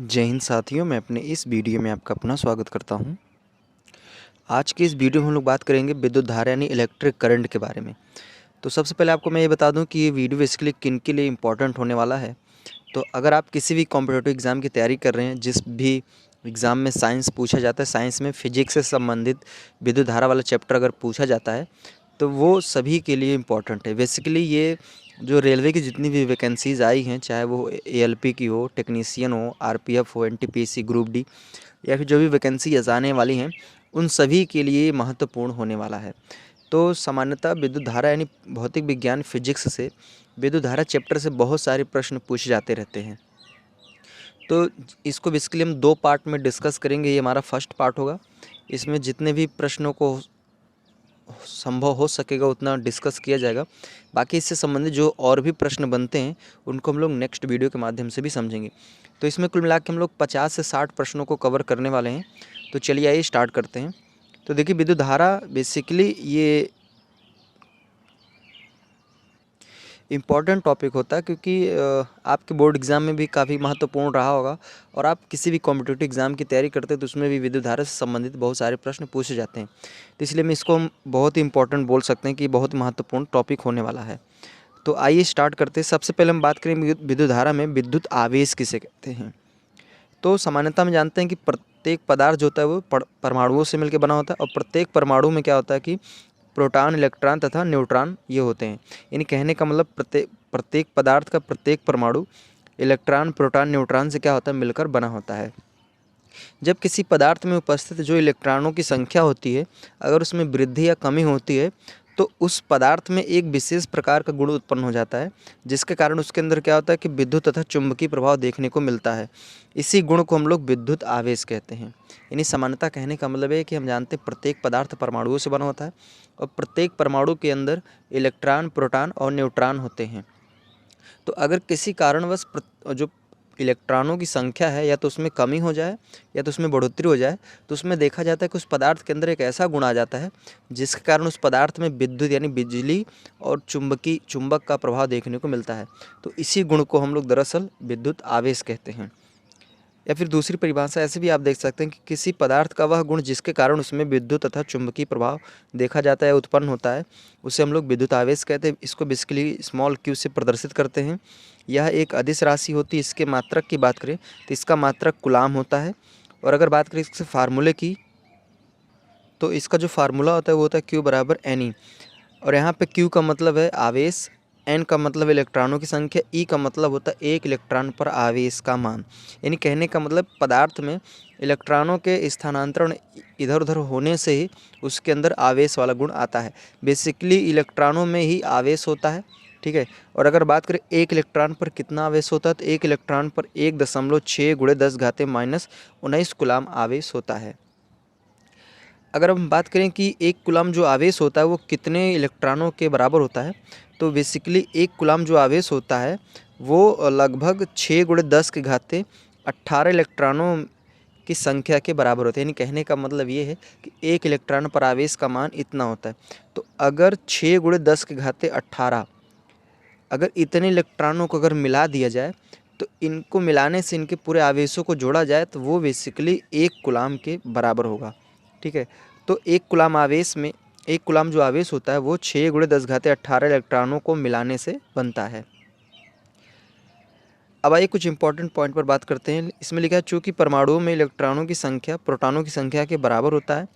जय हिंद साथियों, मैं अपने इस वीडियो में आपका अपना स्वागत करता हूं। आज की इस वीडियो में हम लोग बात करेंगे विद्युत धारा यानी इलेक्ट्रिक करंट के बारे में। तो सबसे पहले आपको मैं ये बता दूं कि ये वीडियो बेसिकली किन के लिए इम्पोर्टेंट होने वाला है। तो अगर आप किसी भी कॉम्पिटिटिव एग्ज़ाम की तैयारी कर रहे हैं, जिस भी एग्ज़ाम में साइंस पूछा जाता है, साइंस में फिजिक्स से संबंधित विद्युत धारा वाला चैप्टर अगर पूछा जाता है तो वो सभी के लिए इम्पोर्टेंट है। बेसिकली ये जो रेलवे की जितनी भी वैकेंसीज़ आई हैं, चाहे वो एएलपी की हो, टेक्नीशियन हो, आरपीएफ हो, एनटीपीसी, ग्रुप डी या फिर जो भी वैकेंसी आने वाली हैं, उन सभी के लिए महत्वपूर्ण होने वाला है। तो सामान्यतः विद्युत धारा यानी भौतिक विज्ञान फिजिक्स से विद्युत धारा चैप्टर से बहुत सारे प्रश्न पूछे जाते रहते हैं। तो इसको बेसिकली हम 2 पार्ट में डिस्कस करेंगे। ये हमारा फर्स्ट पार्ट होगा। इसमें जितने भी प्रश्नों को संभव हो सकेगा उतना डिस्कस किया जाएगा। बाकी इससे संबंधित जो और भी प्रश्न बनते हैं उनको हम लोग नेक्स्ट वीडियो के माध्यम से भी समझेंगे। तो इसमें कुल मिला के हम लोग 50 से 60 प्रश्नों को कवर करने वाले हैं। तो चलिए आइए स्टार्ट करते हैं। तो देखिए, विद्युत धारा बेसिकली ये इम्पॉर्टेंट टॉपिक होता है, क्योंकि आपके बोर्ड एग्ज़ाम में भी काफ़ी महत्वपूर्ण रहा होगा और आप किसी भी कॉम्पिटिटिव एग्ज़ाम की तैयारी करते हैं तो उसमें भी विद्युत धारा से संबंधित बहुत सारे प्रश्न पूछे जाते हैं। तो इसलिए हम इसको बहुत ही इम्पोर्टेंट बोल सकते हैं कि बहुत महत्वपूर्ण टॉपिक होने वाला है। तो आइए स्टार्ट करते हैं। सबसे पहले हम बात करें विद्युत धारा में विद्युत आवेश किसे कहते हैं। तो सामान्यतः हम जानते हैं कि प्रत्येक पदार्थ जो होता है वो परमाणुओं से मिलकर बना होता है, और प्रत्येक परमाणु में क्या होता है कि प्रोटॉन, इलेक्ट्रॉन तथा न्यूट्रॉन ये होते हैं। यानी कहने का मतलब प्रत्येक पदार्थ का प्रत्येक परमाणु इलेक्ट्रॉन, प्रोटॉन, न्यूट्रॉन से क्या होता है, मिलकर बना होता है। जब किसी पदार्थ में उपस्थित जो इलेक्ट्रॉनों की संख्या होती है, अगर उसमें वृद्धि या कमी होती है तो उस पदार्थ में एक विशेष प्रकार का गुण उत्पन्न हो जाता है, जिसके कारण उसके अंदर क्या होता है कि विद्युत तथा चुंबकीय प्रभाव देखने को मिलता है। इसी गुण को हम लोग विद्युत आवेश कहते हैं। यानी सामान्यतः कहने का मतलब है कि हम जानते हैं प्रत्येक पदार्थ परमाणुओं से बना होता है और प्रत्येक परमाणु के अंदर इलेक्ट्रॉन, प्रोटॉन और न्यूट्रॉन होते हैं। तो अगर किसी कारणवश जो इलेक्ट्रॉनों की संख्या है या तो उसमें कमी हो जाए या तो उसमें बढ़ोतरी हो जाए, तो उसमें देखा जाता है कि उस पदार्थ के अंदर एक ऐसा गुण आ जाता है जिसके कारण उस पदार्थ में विद्युत यानी बिजली और चुंबक का प्रभाव देखने को मिलता है। तो इसी गुण को हम लोग दरअसल विद्युत आवेश कहते हैं। या फिर दूसरी परिभाषा ऐसे भी आप देख सकते हैं कि किसी पदार्थ का वह गुण जिसके कारण उसमें विद्युत तथा चुंबकीय प्रभाव देखा जाता है, उत्पन्न होता है, उसे हम लोग विद्युत आवेश कहते हैं। इसको बेसिकली स्मॉल क्यू से प्रदर्शित करते हैं। यह एक अदिश राशि होती है। इसके मात्रक की बात करें तो इसका मात्रक कूलाम होता है। और अगर बात करें इसके फार्मूले की, तो इसका जो फार्मूला होता है वो होता है Q बराबर NE। और यहाँ पे Q का मतलब है आवेश, N का मतलब इलेक्ट्रॉनों की संख्या, E का मतलब होता है एक इलेक्ट्रॉन पर आवेश का मान। यानी कहने का मतलब पदार्थ में इलेक्ट्रॉनों के स्थानांतरण इधर उधर होने से ही उसके अंदर आवेश वाला गुण आता है। बेसिकली इलेक्ट्रॉनों में ही आवेश होता है, ठीक है। और अगर बात करें एक इलेक्ट्रॉन पर कितना आवेश होता है, तो एक इलेक्ट्रॉन पर 1.6 × 10⁻⁻19 कूलाम आवेश होता है। अगर हम बात करें कि एक कूलाम जो आवेश होता है वो कितने इलेक्ट्रॉनों के बराबर होता है, तो बेसिकली एक कूलाम जो आवेश होता है वो लगभग 6 × 10⁻18 इलेक्ट्रॉनों की संख्या के बराबर होता है। यानी कहने का मतलब ये है कि एक इलेक्ट्रॉन पर आवेश का मान इतना होता है। तो अगर 6 × 10⁻18 अगर इतने इलेक्ट्रॉनों को अगर मिला दिया जाए, तो इनको मिलाने से इनके पूरे आवेशों को जोड़ा जाए तो वो बेसिकली एक कूलाम के बराबर होगा, ठीक है। तो एक कूलाम आवेश में एक कूलाम जो आवेश होता है वो 6 × 10⁻18 इलेक्ट्रॉनों को मिलाने से बनता है। अब आइए कुछ इंपॉर्टेंट पॉइंट पर बात करते हैं। इसमें लिखा है चूँकि परमाणुओं में इलेक्ट्रॉनों की संख्या प्रोटॉनों की संख्या के बराबर होता है,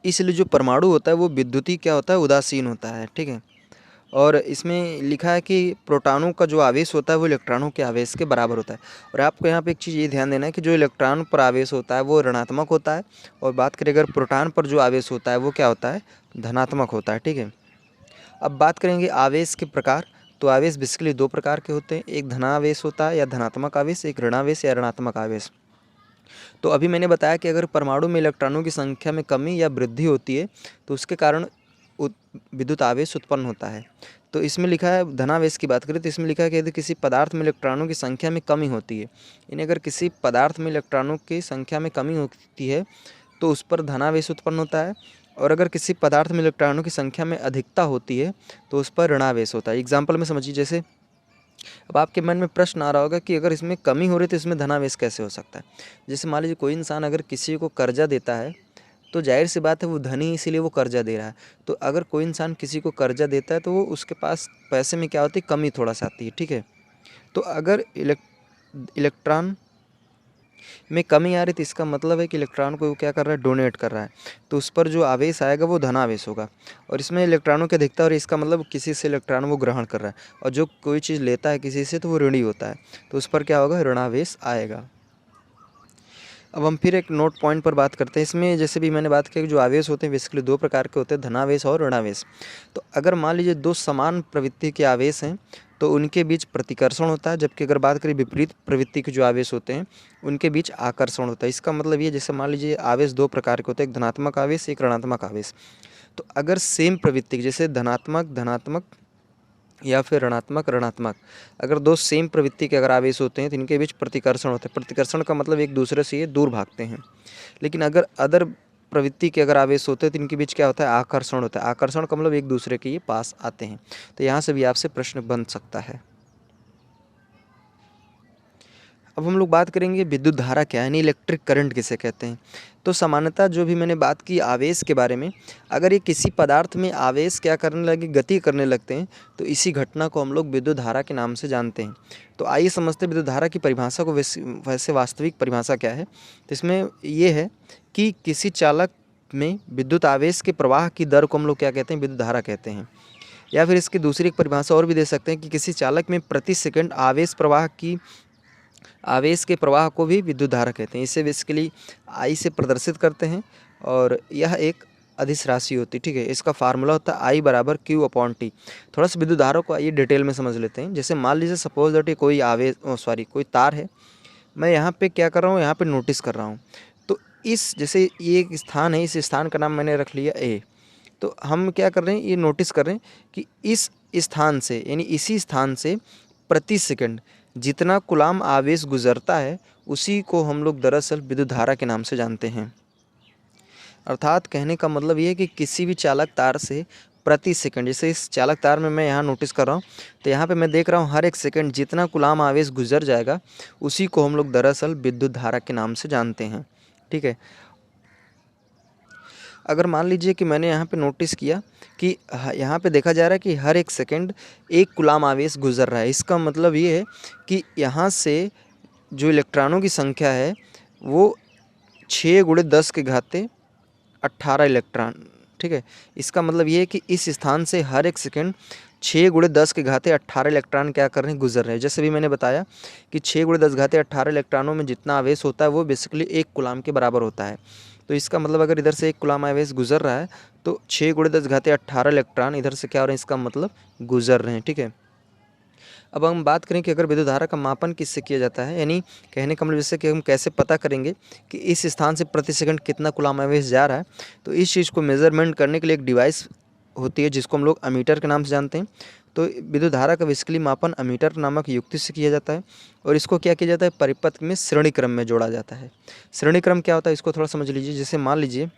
इसलिए जो परमाणु होता है वो विद्युतीय क्या होता है, उदासीन होता है, ठीक है। और इसमें लिखा है कि प्रोटॉनों का जो आवेश होता है वो इलेक्ट्रॉनों के आवेश के बराबर होता है। और आपको यहाँ पे एक चीज़ ये ध्यान देना है कि जो इलेक्ट्रॉन पर आवेश होता है वो ऋणात्मक होता है, और बात करें अगर प्रोटॉन पर जो आवेश होता है वो क्या होता है, धनात्मक होता है, ठीक है। अब बात करेंगे आवेश के प्रकार। तो आवेश बेसिकली 2 प्रकार के होते हैं, एक धनावेश होता है या धनात्मक आवेश, एक ऋणावेश या ऋणात्मक आवेश। तो अभी मैंने बताया कि अगर परमाणु में इलेक्ट्रॉनों की संख्या में कमी या वृद्धि होती है तो उसके कारण विद्युत आवेश उत्पन्न होता है। तो इसमें लिखा है धनावेश की बात करें तो इसमें लिखा है कि यदि किसी पदार्थ में इलेक्ट्रॉनों की संख्या में कमी होती है, यानी अगर किसी पदार्थ में इलेक्ट्रॉनों की संख्या में कमी होती है तो उस पर धनावेश उत्पन्न होता है, और अगर किसी पदार्थ में इलेक्ट्रॉनों की संख्या में अधिकता होती है तो उस पर ऋणावेश होता है। एग्जाम्पल में समझिए, जैसे अब आपके मन में प्रश्न आ रहा होगा कि अगर इसमें कमी हो रही तो इसमें धनावेश कैसे हो सकता है। जैसे मान लीजिए कोई इंसान अगर किसी को कर्जा देता है तो जाहिर सी बात है वो धनी, इसीलिए वो कर्जा दे रहा है। तो अगर कोई इंसान किसी को कर्जा देता है तो वो उसके पास पैसे में क्या होती है, कमी थोड़ा सा आती है, ठीक है। तो अगर इलेक्ट्रॉन में कमी आ रही तो इसका मतलब है कि इलेक्ट्रॉन को वो क्या कर रहा है, डोनेट कर रहा है। तो उस पर जो आवेश आएगा वो धनावेश होगा। और इसमें इलेक्ट्रॉनों की अधिकता, और इसका मतलब किसी से इलेक्ट्रॉन वो ग्रहण कर रहा है, और जो कोई चीज़ लेता है किसी से तो वो ऋणी होता है, तो उस पर क्या होगा, ऋणावेश आएगा। अब हम फिर एक नोट पॉइंट पर बात करते हैं। इसमें जैसे भी मैंने बात की कि जो आवेश होते हैं बेसिकली दो प्रकार के होते हैं, धनावेश और ऋणावेश। तो अगर मान लीजिए दो समान प्रवृत्ति के आवेश हैं तो उनके बीच प्रतिकर्षण होता है, जबकि अगर बात करें विपरीत प्रवृत्ति के जो आवेश होते हैं उनके बीच आकर्षण होता है। इसका मतलब ये, जैसे मान लीजिए आवेश दो प्रकार के होते हैं, एक धनात्मक आवेश, एक ऋणात्मक आवेश। तो अगर सेम प्रवृत्ति जैसे धनात्मक धनात्मक या फिर ऋणात्मक ऋणात्मक, अगर दो सेम प्रवृत्ति के अगर आवेश होते हैं तो इनके बीच प्रतिकर्षण होता है। प्रतिकर्षण का मतलब एक दूसरे से ये दूर भागते हैं। लेकिन अगर अदर प्रवृत्ति के अगर आवेश होते हैं तो इनके बीच क्या होता है, आकर्षण होता है। आकर्षण का मतलब एक दूसरे के ये पास आते हैं। तो यहाँ से भी आपसे प्रश्न बन सकता है। अब हम लोग बात करेंगे विद्युत धारा क्या है, यानी इलेक्ट्रिक करंट किसे कहते हैं। तो सामान्यतः जो भी मैंने बात की आवेश के बारे में, अगर ये किसी पदार्थ में आवेश क्या करने लगे, गति करने लगते हैं, तो इसी घटना को हम लोग विद्युत धारा के नाम से जानते हैं। तो आइए समझते हैं विद्युत धारा की परिभाषा को। वैसे वास्तविक परिभाषा क्या है, तो इसमें ये है कि किसी चालक में विद्युत आवेश के प्रवाह की दर को हम लोग क्या कहते हैं, विद्युत धारा कहते हैं। या फिर इसकी दूसरी एक परिभाषा और भी दे सकते हैं कि किसी चालक में प्रति सेकंड आवेश के प्रवाह को भी विद्युत धारा कहते हैं। इसे बेसिकली आई से प्रदर्शित करते हैं और यह एक अदिश राशि होती है, ठीक है। इसका फार्मूला होता है आई बराबर क्यू अपॉन टी। थोड़ा सा विद्युत धारा को आइए डिटेल में समझ लेते हैं। जैसे मान लीजिए सपोज दैट कोई कोई तार है, मैं यहाँ पे क्या कर रहा हूँ, यहाँ पे नोटिस कर रहा हूँ। तो इस जैसे ये एक स्थान है, इस स्थान का नाम मैंने रख लिया ए। तो हम क्या कर रहे हैं, ये नोटिस कर रहे हैं कि इस स्थान से, यानी इसी स्थान से प्रति सेकंड जितना कूलाम आवेश गुजरता है उसी को हम लोग दरअसल विद्युत धारा के नाम से जानते हैं। अर्थात कहने का मतलब ये है कि किसी भी चालक तार से प्रति सेकंड, जैसे इस चालक तार में मैं यहाँ नोटिस कर रहा हूँ, तो यहाँ पे मैं देख रहा हूँ हर एक सेकंड जितना कूलाम आवेश गुजर जाएगा उसी को हम लोग दरअसल विद्युत धारा के नाम से जानते हैं, ठीक है। अगर मान लीजिए कि मैंने यहाँ पे नोटिस किया कि यहाँ पे देखा जा रहा है कि हर एक सेकंड एक कूलाम आवेश गुजर रहा है, इसका मतलब ये है कि यहाँ से जो इलेक्ट्रॉनों की संख्या है वो 6 × 10⁻18 इलेक्ट्रॉन, ठीक है। इसका मतलब ये है कि इस स्थान से हर एक सेकंड 6 × 10⁻18 इलेक्ट्रॉन क्या कर रहे हैं, गुजर रहे हैं। जैसे भी मैंने बताया कि 6 × 10⁻18 इलेक्ट्रॉनों में जितना आवेश होता है वो बेसिकली एक कूलाम के बराबर होता है। तो इसका मतलब अगर इधर से एक कूलाम आवेश गुजर रहा है तो 6 × 10⁻18 इलेक्ट्रॉन इधर से क्या हो रहे हैं, इसका मतलब गुजर रहे हैं, ठीक है। अब हम बात करें कि अगर विद्युत धारा का मापन किससे किया जाता है, यानी कहने का मतलब जैसे कि हम कैसे पता करेंगे कि इस स्थान से प्रति सेकंड कितना कूलाम आवेश जा रहा है। तो इस चीज़ को मेज़रमेंट करने के लिए एक डिवाइस होती है जिसको हम लोग अमीटर के नाम से जानते हैं। तो विद्युत धारा का बेसिकली मापन अमीटर नामक युक्ति से किया जाता है और इसको क्या किया जाता है, परिपथ में श्रेणी क्रम में जोड़ा जाता है। श्रेणी क्रम क्या होता है, इसको थोड़ा समझ लीजिए। जैसे मान लीजिए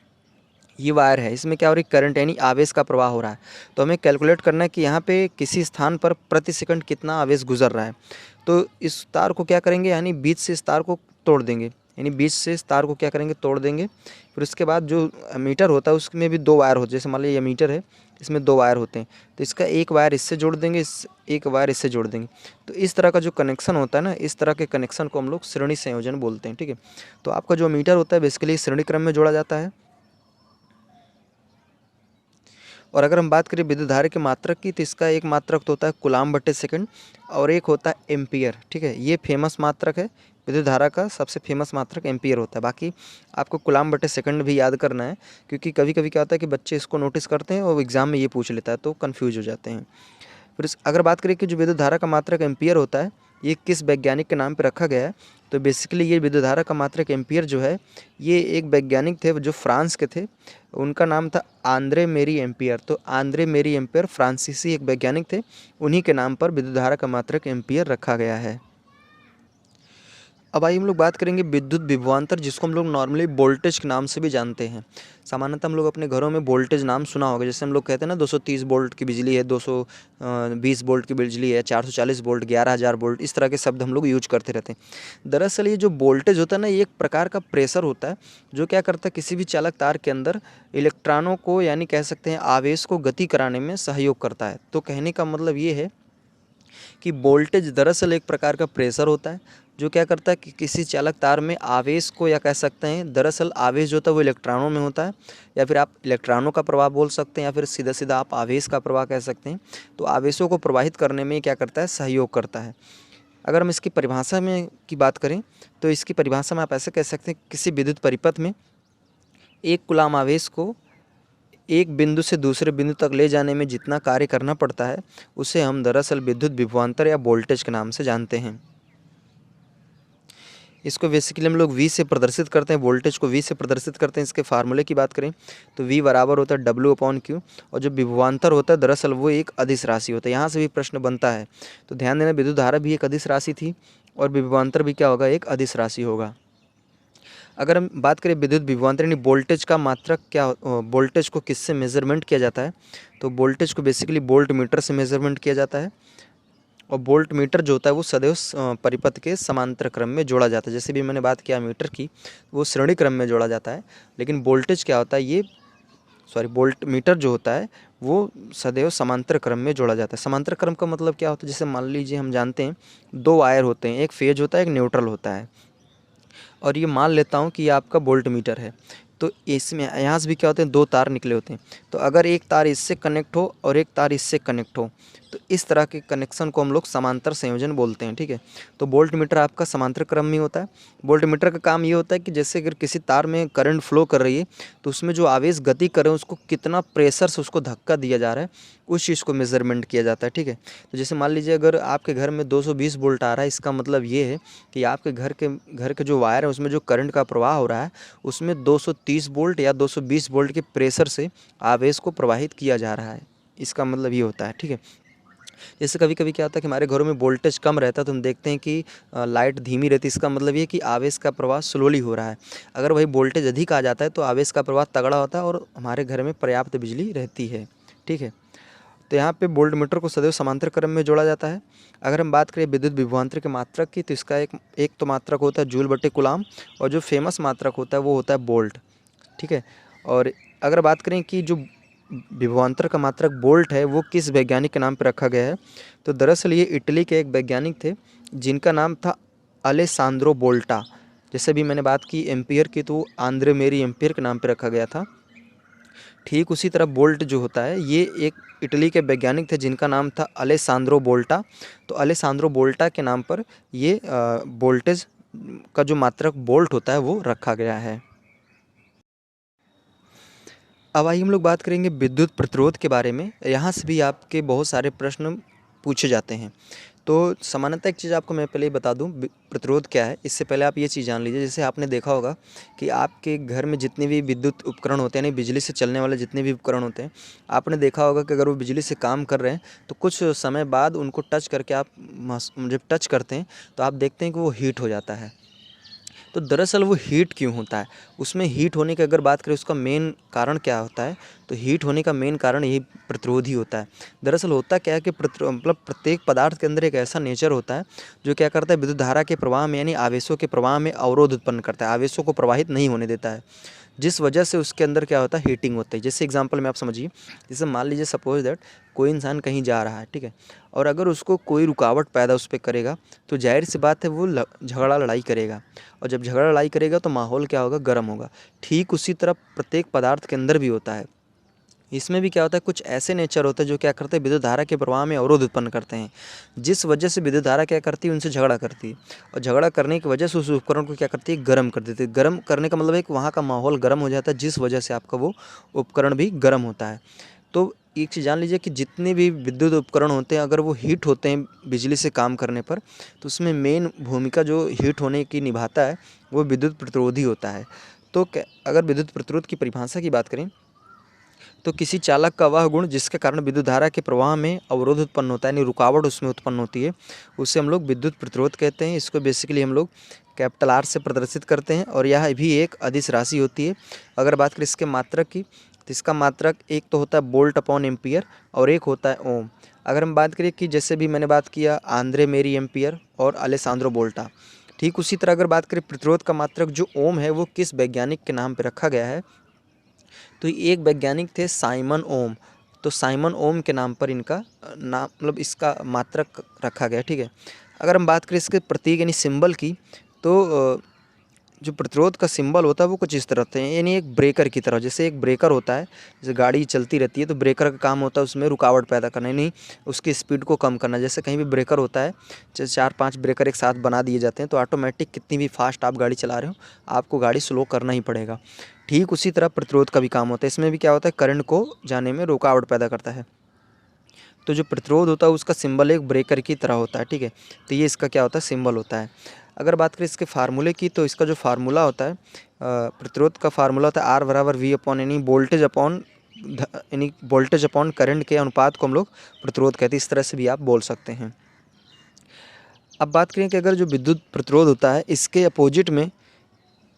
ये वायर है, इसमें क्या हो रही है, करंट यानी आवेश का प्रवाह हो रहा है। तो हमें कैलकुलेट करना है कि यहाँ पे किसी स्थान पर प्रति सेकंड कितना आवेश गुजर रहा है। तो इस तार को क्या करेंगे, यानी बीच से इस तार को तोड़ देंगे, यानी बीच से इस तार को क्या करेंगे, तोड़ देंगे। फिर उसके बाद जो मीटर होता है उसमें भी 2 वायर होते हैं। जैसे मान लीजिए ये मीटर है, इसमें 2 वायर होते हैं, तो इसका एक वायर इससे जोड़ देंगे, एक वायर इससे जोड़ देंगे। तो इस तरह का जो कनेक्शन होता है ना, इस तरह के कनेक्शन को हम लोग श्रेणी संयोजन बोलते हैं, ठीक है। तो आपका जो मीटर होता है बेसिकली श्रेणी क्रम में जोड़ा जाता है। और अगर हम बात करें विद्युत धारा के मात्रक की, तो इसका एक मात्रक तो होता है कूलाम/सेकंड और एक होता है एम्पियर, ठीक है। ये फेमस मात्रक है, विद्युत धारा का सबसे फेमस मात्रक एम्पियर होता है। बाकी आपको कूलाम/सेकंड भी याद करना है, क्योंकि कभी कभी क्या होता है कि बच्चे इसको नोटिस करते हैं और एग्जाम में ये पूछ लेता है तो कन्फ्यूज हो जाते हैं। फिर अगर बात करें कि जो विद्युत धारा का मात्रक एम्पियर होता है ये किस वैज्ञानिक के नाम पर रखा गया है, तो बेसिकली ये विद्युत धारा का मात्रक एम्पियर जो है ये एक वैज्ञानिक थे जो फ्रांस के थे, उनका नाम था आंद्रे मेरी एम्पियर। तो आंद्रे मेरी एम्पियर फ्रांसीसी एक वैज्ञानिक थे, उन्हीं के नाम पर विद्युत धारा का मात्रक एम्पियर रखा गया है। अब आइए हम लोग बात करेंगे विद्युत विभवांतर, जिसको हम लोग नॉर्मली वोल्टेज के नाम से भी जानते हैं। सामान्यतः हम लोग अपने घरों में वोल्टेज नाम सुना होगा, जैसे हम लोग कहते हैं ना 230 वोल्ट की बिजली है, 220 वोल्ट की बिजली है, 440 वोल्ट, 11,000 वोल्ट, इस तरह के शब्द हम लोग यूज करते रहते हैं। दरअसल ये जो वोल्टेज होता है ना, ये एक प्रकार का प्रेशर होता है, जो क्या करता है किसी भी चालक तार के अंदर इलेक्ट्रॉनों को, यानी कह सकते हैं आवेश को गति कराने में सहयोग करता है। तो कहने का मतलब ये है कि वोल्टेज दरअसल एक प्रकार का प्रेशर होता है, जो क्या करता है कि किसी चालक तार में आवेश को, या कह सकते हैं दरअसल आवेश जो होता है वो इलेक्ट्रॉनों में होता है, या फिर आप इलेक्ट्रॉनों का प्रवाह बोल सकते हैं, या फिर सीधा सीधा आप आवेश का प्रवाह कह सकते हैं। तो आवेशों को प्रवाहित करने में क्या करता है, सहयोग करता है। अगर हम इसकी परिभाषा में की बात करें, तो इसकी परिभाषा में आप ऐसे कह सकते हैं, किसी विद्युत परिपथ में एक कूलाम आवेश को एक बिंदु से दूसरे बिंदु तक ले जाने में जितना कार्य करना पड़ता है, उसे हम दरअसल विद्युत विभवांतर या वोल्टेज के नाम से जानते हैं। इसको बेसिकली हम लोग V से प्रदर्शित करते हैं, वोल्टेज को V से प्रदर्शित करते हैं। इसके फार्मूले की बात करें तो V बराबर होता है W/Q, और जो विभवांतर होता है दरअसल वो एक अदिश राशि होता है। यहाँ से भी प्रश्न बनता है, तो ध्यान देना, विद्युत धारा भी एक अदिश राशि थी और विभवांतर भी क्या होगा, एक अदिश राशि होगा। अगर हम बात करें विद्युत विभवांतर यानी वोल्टेज का मात्रक, क्या वोल्टेज को किससे मेजरमेंट किया जाता है, तो वोल्टेज को बेसिकली वोल्ट मीटर से मेजरमेंट किया जाता है। और वोल्ट मीटर जो होता है वो सदैव परिपथ के समांतर क्रम में जोड़ा जाता है। जैसे भी मैंने बात किया मीटर की, वो श्रेणी क्रम में जोड़ा जाता है, लेकिन वोल्टेज क्या होता है, ये वोल्ट मीटर जो होता है वो सदैव समांतर क्रम में जोड़ा जाता है। समांतर क्रम का मतलब क्या होता है, जैसे मान लीजिए हम जानते हैं दो वायर होते हैं, एक फेज होता है, एक न्यूट्रल होता है, और ये मान लेता हूँ कि ये आपका वोल्ट मीटर है। तो इसमें यहाँ से भी क्या होते हैं, दो तार निकले होते हैं। तो अगर एक तार इससे कनेक्ट हो और एक तार इससे कनेक्ट हो, तो इस तरह के कनेक्शन को हम लोग समांतर संयोजन बोलते हैं। ठीक है, तो वोल्ट मीटर आपका समांतर क्रम में होता है। वोल्ट मीटर का काम ये होता है कि जैसे अगर किसी तार में करंट फ्लो कर रही है, तो उसमें जो आवेश गति कर रहे हैं उसको कितना प्रेशर से उसको धक्का दिया जा रहा है, उस चीज़ को मेजरमेंट किया जाता है। ठीक है, तो जैसे मान लीजिए अगर आपके घर में 220 वोल्ट आ रहा है, इसका मतलब ये है कि आपके घर के जो वायर है उसमें जो करंट का प्रवाह हो रहा है, उसमें 230 वोल्ट या 220 वोल्ट के प्रेशर से आवेश को प्रवाहित किया जा रहा है। इसका मतलब ये होता है। ठीक है, जैसे कभी कभी क्या होता है कि हमारे घरों में वोल्टेज कम रहता है, तो हम देखते हैं कि लाइट धीमी रहती है। इसका मतलब ये है कि आवेश का प्रवाह स्लोली हो रहा है। अगर वही वोल्टेज अधिक आ जाता है तो आवेश का प्रवाह तगड़ा होता है और हमारे घर में पर्याप्त बिजली रहती है। ठीक है, तो यहाँ पे वोल्ट मीटर को सदैव समांतर क्रम में जोड़ा जाता है। अगर हम बात करें विद्युत विभवांतर के मात्रक की, तो इसका एक तो मात्रक होता है जूल बटे कूलाम, और जो फेमस मात्रक होता है वो होता है वोल्ट। ठीक है, और अगर बात करें कि जो विभवांतर का मात्रक वोल्ट है वो किस वैज्ञानिक के नाम पर रखा गया है, तो दरअसल ये इटली के एक वैज्ञानिक थे जिनका नाम था अलेसांद्रो वोल्टा। जैसे भी मैंने बात की एम्पियर की, तो आंद्रे मेरी एम्पियर के नाम पर रखा गया था। ठीक उसी तरह वोल्ट जो होता है, ये एक इटली के वैज्ञानिक थे जिनका नाम था अलेसांद्रो वोल्टा। तो अलेसांद्रो वोल्टा के नाम पर ये वोल्टेज का जो मात्रक वोल्ट होता है वो रखा गया है। अब आइए हम लोग बात करेंगे विद्युत प्रतिरोध के बारे में। यहाँ से भी आपके बहुत सारे प्रश्न पूछे जाते हैं। तो सामान्यतः एक चीज़ आपको मैं पहले ही बता दूं, प्रतिरोध क्या है। इससे पहले आप ये चीज़ जान लीजिए, जैसे आपने देखा होगा कि आपके घर में जितने भी विद्युत उपकरण होते हैं, यानी बिजली से चलने वाले जितने भी उपकरण होते हैं, आपने देखा होगा कि अगर वो बिजली से काम कर रहे हैं तो कुछ समय बाद उनको टच करके आप जब टच करते हैं तो आप देखते हैं कि वो हीट हो जाता है। तो दरअसल वो हीट क्यों होता है, उसमें हीट होने की अगर बात करें उसका मेन कारण क्या होता है, तो हीट होने का मेन कारण यही प्रतिरोध ही होता है। दरअसल होता क्या है कि मतलब प्रत्येक पदार्थ के अंदर एक ऐसा नेचर होता है जो क्या करता है, विद्युत धारा के प्रवाह में यानी आवेशों के प्रवाह में अवरोध उत्पन्न करता है, आवेशों को प्रवाहित नहीं होने देता है, जिस वजह से उसके अंदर क्या होता है, हीटिंग होती है। जैसे एग्जांपल में आप समझिए, जैसे मान लीजिए सपोज दैट कोई इंसान कहीं जा रहा है, ठीक है, और अगर उसको कोई रुकावट पैदा उस पर करेगा, तो जाहिर सी बात है वो झगड़ा लड़ाई करेगा, और जब झगड़ा लड़ाई करेगा तो माहौल क्या होगा, गर्म होगा। ठीक उसी तरह प्रत्येक पदार्थ के अंदर भी होता है। इसमें भी क्या होता है, कुछ ऐसे नेचर होते हैं जो क्या करते हैं, विद्युत धारा के प्रवाह में अवरोध उत्पन्न करते हैं, जिस वजह से विद्युत धारा क्या करती है, उनसे झगड़ा करती है, और झगड़ा करने की वजह से उस उपकरण को क्या करती है, गर्म कर देती है। गर्म करने का मतलब है कि वहाँ का माहौल गर्म हो जाता है, जिस वजह से आपका वो उपकरण भी गर्म होता है। तो एक चीज़ जान लीजिए कि जितने भी विद्युत उपकरण होते हैं, अगर वो हीट होते हैं बिजली से काम करने पर, तो उसमें मेन भूमिका जो हीट होने की निभाता है वो विद्युत प्रतिरोधी होता है। तो अगर विद्युत प्रतिरोध की परिभाषा की बात करें, तो किसी चालक का वह गुण जिसके कारण विद्युत धारा के प्रवाह में अवरोध उत्पन्न होता है, यानी रुकावट उसमें उत्पन्न होती है, उसे हम लोग विद्युत प्रतिरोध कहते हैं। इसको बेसिकली हम लोग कैपिटल आर से प्रदर्शित करते हैं और यह भी एक अदिश राशि होती है। अगर बात करें इसके मात्रक की, तो इसका मात्रक एक तो होता है वोल्ट अपॉन एम्पियर और एक होता है ओम। अगर हम बात करें कि जैसे भी मैंने बात किया आंद्रे मेरी एम्पियर और अलेसांद्रो वोल्टा, ठीक उसी तरह अगर बात करें प्रतिरोध का मात्रक जो ओम है वो किस वैज्ञानिक के नाम पर रखा गया है, तो एक वैज्ञानिक थे साइमन ओम। तो साइमन ओम के नाम पर इनका नाम मतलब इसका मात्रक रखा गया, ठीक है। अगर हम बात करें इसके प्रतीक यानी सिंबल की, तो जो प्रतिरोध का सिंबल होता है वो कुछ इस तरह से है, यानी एक ब्रेकर की तरह। जैसे एक ब्रेकर होता है, जैसे गाड़ी चलती रहती है तो ब्रेकर का काम होता है उसमें रुकावट पैदा करना, यानी उसकी स्पीड को कम करना। जैसे कहीं भी ब्रेकर होता है, जैसे 4-5 ब्रेकर एक साथ बना दिए जाते हैं तो ऑटोमेटिक कितनी भी फास्ट आप गाड़ी चला रहे हो आपको गाड़ी स्लो करना ही पड़ेगा। ठीक उसी तरह प्रतिरोध का भी काम होता है, इसमें भी क्या होता है करंट को जाने में रुकावट पैदा करता है। तो जो प्रतिरोध होता है उसका सिंबल एक ब्रेकर की तरह होता है, ठीक है। तो ये इसका क्या होता है सिंबल होता है। अगर बात करें इसके फार्मूले की, तो इसका जो फार्मूला होता है प्रतिरोध का फार्मूला होता है आर बराबर वी अपॉन यानी वोल्टेज अपॉन करंट के अनुपात को हम लोग प्रतिरोध कहते हैं। इस तरह से भी आप बोल सकते हैं। अब बात करें कि अगर जो विद्युत प्रतिरोध होता है इसके अपोजिट में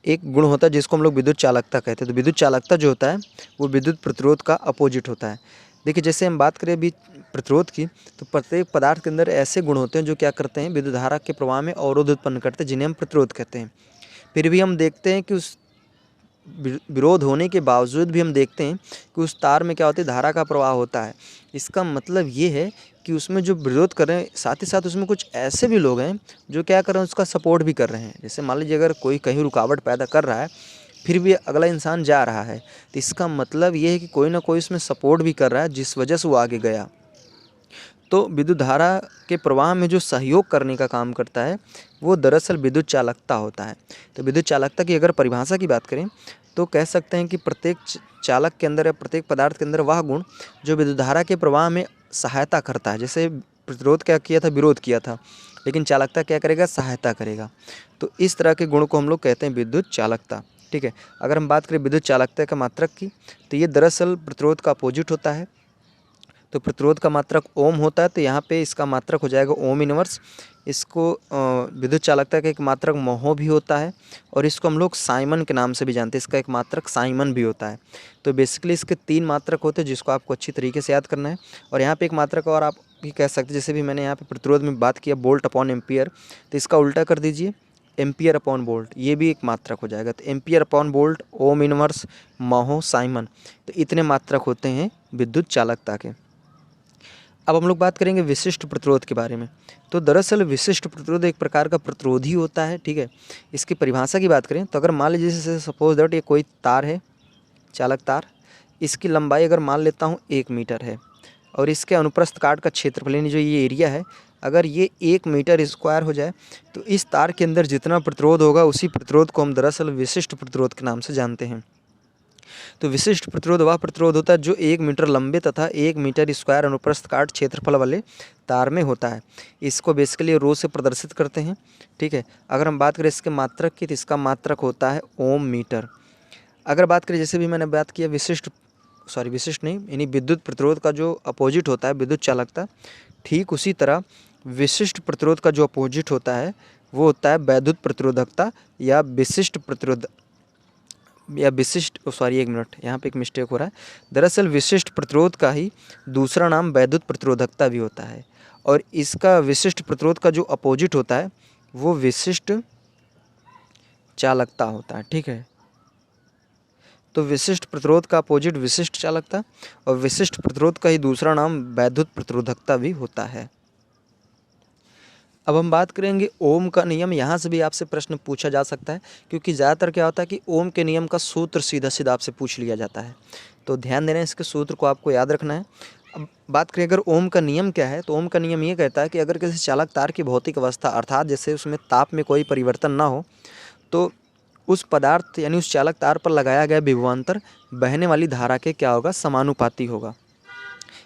एक गुण होता है जिसको हम लोग विद्युत चालकता कहते हैं। तो विद्युत चालकता जो होता है वो विद्युत प्रतिरोध का अपोजिट होता है। देखिए जैसे हम बात करें अभी प्रतिरोध की, तो प्रत्येक पदार्थ के अंदर ऐसे गुण होते हैं जो क्या करते हैं विद्युत धारा के प्रवाह में अवरोध उत्पन्न करते हैं, जिन्हें हम प्रतिरोध कहते हैं। फिर भी हम देखते हैं कि उस विरोध होने के बावजूद भी हम देखते हैं कि उस तार में क्या होती है धारा का प्रवाह होता है। इसका मतलब ये है कि उसमें जो विरोध कर रहे हैं साथ ही साथ उसमें कुछ ऐसे भी लोग हैं जो क्या कर रहे हैं उसका सपोर्ट भी कर रहे हैं। जैसे मान लीजिए अगर कोई कहीं रुकावट पैदा कर रहा है फिर भी अगला इंसान जा रहा है, तो इसका मतलब ये है कि कोई ना कोई उसमें सपोर्ट भी कर रहा है जिस वजह से वो आगे गया। तो विद्युत धारा के प्रवाह में जो सहयोग करने का काम करता है वो दरअसल विद्युत चालकता होता है। तो विद्युत चालकता की अगर परिभाषा की बात करें तो कह सकते हैं कि प्रत्येक चालक के अंदर या प्रत्येक पदार्थ के अंदर वह गुण जो विद्युत धारा के प्रवाह में सहायता करता है। जैसे प्रतिरोध क्या किया था, विरोध किया था, लेकिन चालकता क्या करेगा, सहायता करेगा। तो इस तरह के गुण को हम लोग कहते हैं विद्युत चालकता, ठीक है। अगर हम बात करें विद्युत चालकता का मात्रक की, तो ये दरअसल प्रतिरोध का अपोजिट होता है। तो प्रतिरोध का मात्रक ओम होता है, तो यहाँ पे इसका मात्रक हो जाएगा ओम इनवर्स। इसको विद्युत चालकता का एक मात्रक महो भी होता है और इसको हम लोग साइमन के नाम से भी जानते हैं, इसका एक मात्रक साइमन भी होता है। तो बेसिकली इसके 3 मात्रक होते हैं जिसको आपको अच्छी तरीके से याद करना है। और यहाँ पे एक मात्रक और आप भी कह सकते हैं, जैसे भी मैंने यहाँ पे प्रतिरोध में बात किया वोल्ट अपॉन एम्पियर, तो इसका उल्टा कर दीजिए एम्पियर अपॉन वोल्ट, ये भी एक मात्रक हो जाएगा। तो ampere upon volt, ohm inverse, mho, siemens, तो इतने मात्रक होते हैं विद्युत चालकता के। अब हम लोग बात करेंगे विशिष्ट प्रतिरोध के बारे में। तो दरअसल विशिष्ट प्रतिरोध एक प्रकार का प्रतिरोधी होता है, ठीक है। इसकी परिभाषा की बात करें तो अगर मान लीजिए जैसे सपोज दैट ये कोई तार है, चालक तार, इसकी लंबाई अगर मान लेता हूँ 1 मीटर है और इसके अनुप्रस्थ काट का क्षेत्रफल यानी जो ये एरिया है अगर ये 1 मीटर स्क्वायर हो जाए, तो इस तार के अंदर जितना प्रतिरोध होगा उसी प्रतिरोध को हम दरअसल विशिष्ट प्रतिरोध के नाम से जानते हैं। तो विशिष्ट प्रतिरोध वह प्रतिरोध होता है जो 1 मीटर लंबे तथा 1 मीटर स्क्वायर अनुप्रस्थ काट क्षेत्रफल वाले तार में होता है। इसको बेसिकली रो से प्रदर्शित करते हैं, ठीक है। अगर हम बात करें इसके मात्रक की, तो इसका मात्रक होता है ओम मीटर। अगर बात करें जैसे भी मैंने बात किया विशिष्ट नहीं यानी विद्युत प्रतिरोध का जो अपोजिट होता है विद्युत चालकता, ठीक उसी तरह विशिष्ट प्रतिरोध का जो अपोजिट होता है वो होता है वैद्युत प्रतिरोधकता या विशिष्ट प्रतिरोध या विशिष्ट एक मिनट, यहाँ पे एक मिस्टेक हो रहा है। दरअसल विशिष्ट प्रतिरोध का ही दूसरा नाम वैद्युत प्रतिरोधकता भी होता है और इसका विशिष्ट प्रतिरोध का जो अपोजिट होता है वो विशिष्ट चालकता होता है, ठीक है। तो विशिष्ट प्रतिरोध का अपोजिट विशिष्ट चालकता और विशिष्ट प्रतिरोध का ही दूसरा नाम वैद्युत प्रतिरोधकता भी होता है। अब हम बात करेंगे ओम का नियम। यहाँ से भी आपसे प्रश्न पूछा जा सकता है क्योंकि ज़्यादातर क्या होता है कि ओम के नियम का सूत्र सीधा सीधा आपसे पूछ लिया जाता है, तो ध्यान देना इसके सूत्र को आपको याद रखना है। अब बात करें अगर ओम का नियम क्या है, तो ओम का नियम ये कहता है कि अगर किसी चालक तार की भौतिक अवस्था अर्थात जैसे उसमें ताप में कोई परिवर्तन ना हो, तो उस पदार्थ यानी उस चालक तार पर लगाया गया विभवांतर बहने वाली धारा के क्या होगा, समानुपाती होगा।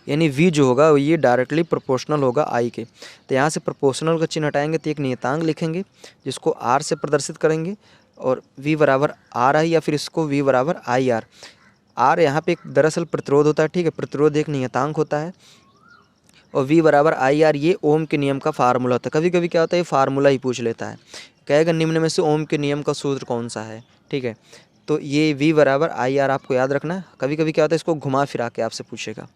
यानी V जो होगा ये डायरेक्टली प्रोपोर्शनल होगा I के। तो यहाँ से प्रोपोर्शनल का चिन्ह हटाएंगे तो एक नियतांक लिखेंगे जिसको R से प्रदर्शित करेंगे और V बराबर RI या फिर इसको V बराबर IR। R यहाँ पे एक दरअसल प्रतिरोध होता है, ठीक है, प्रतिरोध एक नियतांक होता है और V बराबर IR ये ओम के नियम का फार्मूला होता है। कभी कभी क्या होता है ये फार्मूला ही पूछ लेता है। कहेगा निम्न में से ओम के नियम का सूत्र कौन सा है, ठीक है। तो ये V बराबर आई आर आपको याद रखना है। कभी कभी क्या होता है इसको घुमा फिरा के आपसे पूछेगा,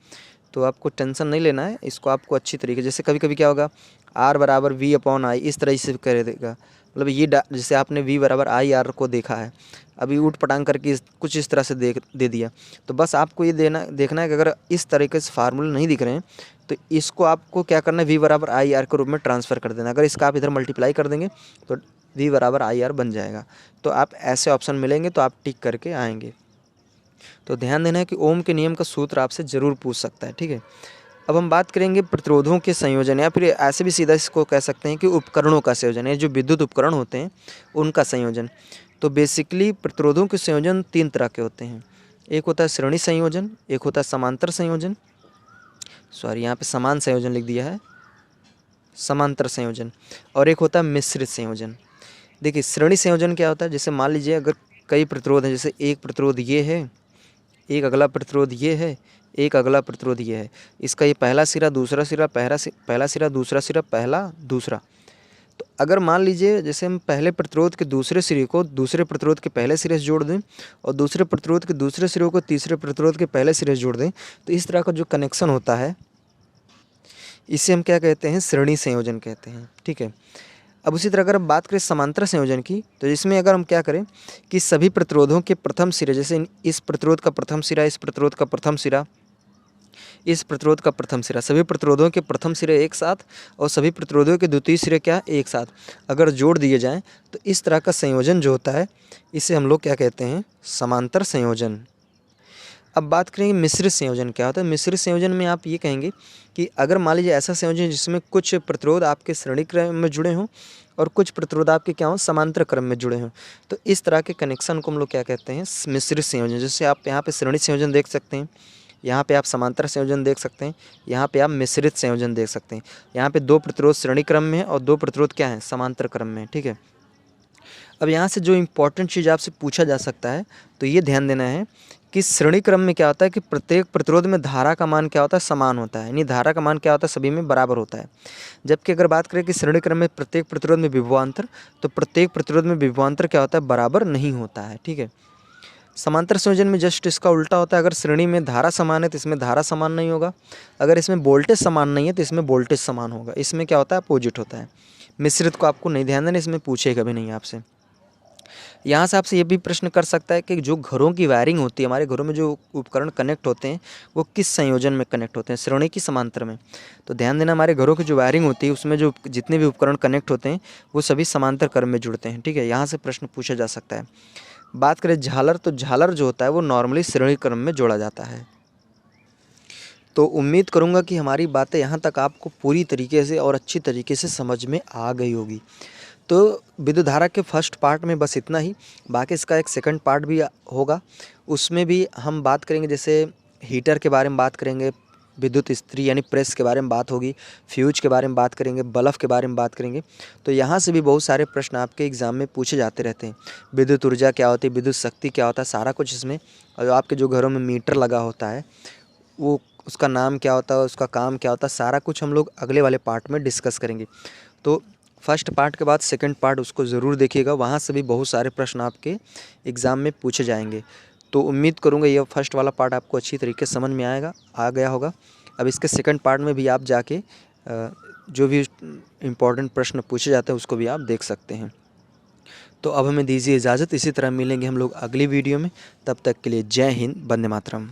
तो आपको टेंशन नहीं लेना है, इसको आपको अच्छी तरीके, जैसे कभी कभी क्या होगा R बराबर V अपॉन आई, इस तरह से कर देगा, मतलब ये जैसे आपने V बराबर आई आर को देखा है, अभी ऊट पटांग करके कुछ इस तरह से दे दिया। तो बस आपको ये देखना है कि अगर इस तरीके से फार्मूले नहीं दिख रहे हैं तो इसको आपको क्या करना है, V बराबर आई आर के रूप में ट्रांसफ़र कर देना। अगर इसका आप इधर मल्टीप्लाई कर देंगे तो V बराबर आई आर बन जाएगा। तो आप ऐसे ऑप्शन मिलेंगे तो आप टिक करके आएंगे। तो ध्यान देना है कि ओम के नियम का सूत्र आपसे ज़रूर पूछ सकता है, ठीक है। अब हम बात करेंगे प्रतिरोधों के संयोजन, या फिर ऐसे भी सीधा इसको कह सकते हैं कि उपकरणों का संयोजन, है जो विद्युत उपकरण होते हैं उनका संयोजन। तो बेसिकली प्रतिरोधों के संयोजन 3 तरह के होते हैं। एक होता है श्रेणी संयोजन, एक होता है समांतर संयोजन, सॉरी यहाँ पे समान संयोजन लिख दिया है, समांतर संयोजन, और एक होता है मिश्रित संयोजन। देखिए श्रेणी संयोजन क्या होता है, जैसे मान लीजिए अगर कई प्रतिरोध हैं, जैसे एक प्रतिरोध ये है, एक अगला प्रतिरोध ये है, एक अगला प्रतिरोध ये है, इसका ये पहला सिरा, दूसरा सिरा, पहला सिरा, दूसरा सिरा, पहला, दूसरा। तो अगर मान लीजिए जैसे हम पहले प्रतिरोध के दूसरे सिरे को दूसरे प्रतिरोध के पहले सिरे से जोड़ दें और दूसरे प्रतिरोध के दूसरे सिरे को तीसरे प्रतिरोध के पहले सिरे से जोड़ दें, तो इस तरह का जो कनेक्शन होता है इसे हम क्या कहते हैं, श्रेणी संयोजन कहते हैं, ठीक है। अब उसी तरह अगर हम बात करें समांतर संयोजन की, तो इसमें अगर हम क्या करें कि सभी प्रतिरोधों के प्रथम सिरे, जैसे इस प्रतिरोध का प्रथम सिरा, इस प्रतिरोध का प्रथम सिरा, इस प्रतिरोध का प्रथम सिरा, सभी प्रतिरोधों के प्रथम सिरे एक साथ और सभी प्रतिरोधों के द्वितीय सिरे क्या एक साथ अगर जोड़ दिए जाएं, तो इस तरह का संयोजन जो होता है इसे हम लोग क्या कहते हैं, समांतर संयोजन। अब बात करेंगे मिश्रित संयोजन क्या होता है। मिश्रित संयोजन में आप ये कहेंगे कि अगर मान लीजिए ऐसा संयोजन जिसमें कुछ प्रतिरोध आपके श्रेणी क्रम में जुड़े हों और कुछ प्रतिरोध आपके क्या हों, समांतर क्रम में जुड़े हों, तो इस तरह के कनेक्शन को हम लोग क्या कहते हैं, मिश्रित संयोजन। जैसे आप यहाँ पे श्रेणी संयोजन देख सकते हैं, यहाँ पे आप समांतर संयोजन देख सकते हैं, यहाँ पे आप मिश्रित संयोजन देख सकते हैं। यहाँ पे 2 प्रतिरोध श्रेणी क्रम में है और 2 प्रतिरोध क्या हैं, समांतर क्रम में, ठीक है। अब यहाँ से जो इम्पोर्टेंट चीज़ आपसे पूछा जा सकता है, तो ये ध्यान देना है कि श्रेणी क्रम में क्या होता है कि प्रत्येक प्रतिरोध में धारा का मान क्या होता है, समान होता है, यानी धारा का मान क्या होता है, सभी में बराबर होता है। जबकि अगर बात करें कि श्रेणी क्रम में प्रत्येक प्रतिरोध में विभवांतर, तो प्रत्येक प्रतिरोध में विभवांतर क्या होता है, बराबर नहीं होता है, ठीक है। समांतर संयोजन में जस्ट इसका उल्टा होता है। अगर श्रेणी में धारा समान है तो इसमें धारा समान नहीं होगा, अगर इसमें वोल्टेज समान नहीं है तो इसमें वोल्टेज समान होगा, इसमें क्या होता है, अपोजिट होता है। मिश्रित को आपको नहीं ध्यान देना, इसमें पूछे कभी नहीं आपसे। यहाँ से आपसे ये भी प्रश्न कर सकता है कि जो घरों की वायरिंग होती है, हमारे घरों में जो उपकरण कनेक्ट होते हैं वो किस संयोजन में कनेक्ट होते हैं, श्रेणी की समांतर में। तो ध्यान देना, हमारे घरों की जो वायरिंग होती है उसमें जो जितने भी उपकरण कनेक्ट होते हैं वो सभी समांतर क्रम में जुड़ते हैं, ठीक है। यहाँ से प्रश्न पूछा जा सकता है। बात करें झालर, तो झालर जो होता है वो नॉर्मली श्रेणी क्रम में जोड़ा जाता है। तो उम्मीद करूँगा कि हमारी बातें यहाँ तक आपको पूरी तरीके से और अच्छी तरीके से समझ में आ गई होगी। तो विद्युत धारा के फर्स्ट पार्ट में बस इतना ही, बाकी इसका एक सेकंड पार्ट भी होगा, उसमें भी हम बात करेंगे, जैसे हीटर के बारे में बात करेंगे, विद्युत इस्त्री यानी प्रेस के बारे में बात होगी, फ्यूज के बारे में बात करेंगे, बल्ब के बारे में बात करेंगे। तो यहाँ से भी बहुत सारे प्रश्न आपके एग्ज़ाम में पूछे जाते रहते हैं। विद्युत ऊर्जा क्या होती है, विद्युत शक्ति क्या होता है, सारा कुछ इसमें। और आपके जो घरों में मीटर लगा होता है वो उसका नाम क्या होता है, उसका काम क्या होता है, सारा कुछ हम लोग अगले वाले पार्ट में डिस्कस करेंगे। तो फर्स्ट पार्ट के बाद सेकंड पार्ट उसको ज़रूर देखिएगा, वहाँ से भी बहुत सारे प्रश्न आपके एग्ज़ाम में पूछे जाएंगे। तो उम्मीद करूँगा ये फर्स्ट वाला पार्ट आपको अच्छी तरीके से समझ में आ गया होगा। अब इसके सेकंड पार्ट में भी आप जाके जो भी इम्पोर्टेंट प्रश्न पूछे जाते हैं उसको भी आप देख सकते हैं। तो अब हमें दीजिए इजाज़त, इसी तरह मिलेंगे हम लोग अगली वीडियो में। तब तक के लिए जय हिंद, वंदे मातरम।